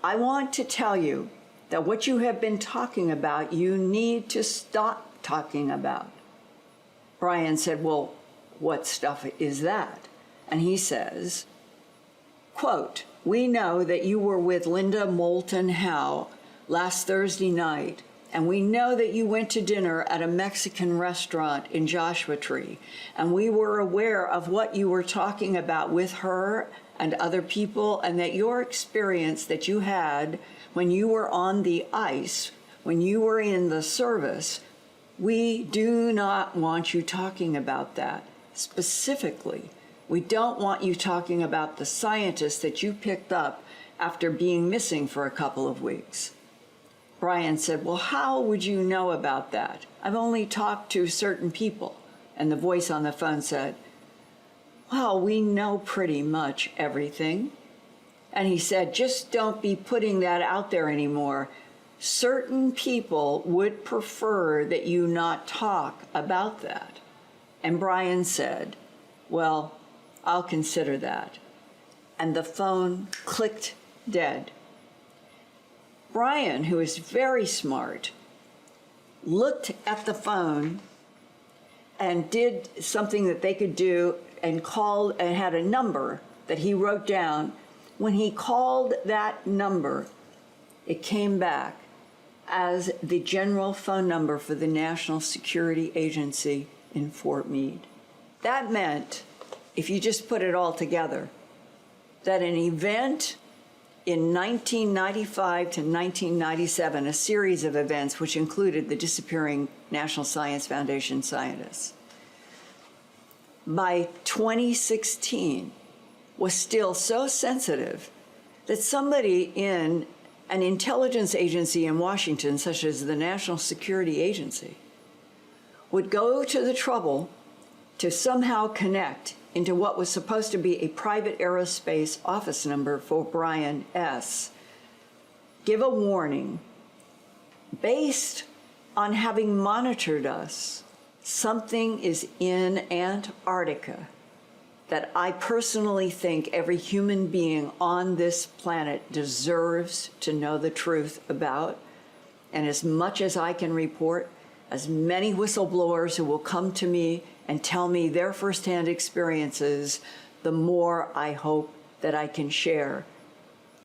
I want to tell you that what you have been talking about, you need to stop talking about. Brian said, well, what stuff is that? And he says, quote, we know that you were with Linda Moulton Howe last Thursday night, and we know that you went to dinner at a Mexican restaurant in Joshua Tree, and we were aware of what you were talking about with her and other people, and that your experience that you had when you were on the ice, when you were in the service, we do not want you talking about that. Specifically, we don't want you talking about the scientists that you picked up after being missing for a couple of weeks. Brian said, well, how would you know about that? I've only talked to certain people. And the voice on the phone said, well, we know pretty much everything. And he said, just don't be putting that out there anymore. Certain people would prefer that you not talk about that. And Brian said, well, I'll consider that. And the phone clicked dead. Brian, who is very smart, looked at the phone and did something that they could do and called and had a number that he wrote down. When he called that number, it came back as the general phone number for the National Security Agency in Fort Meade. That meant, if you just put it all together, that an event in 1995 to 1997, a series of events which included the disappearing National Science Foundation scientists, by 2016 was still so sensitive that somebody in an intelligence agency in Washington, such as the National Security Agency, would go to the trouble to somehow connect into what was supposed to be a private aerospace office number for Brian S., give a warning based on having monitored us. Something is in Antarctica that I personally think every human being on this planet deserves to know the truth about. And as much as I can report, as many whistleblowers who will come to me and tell me their firsthand experiences, the more I hope that I can share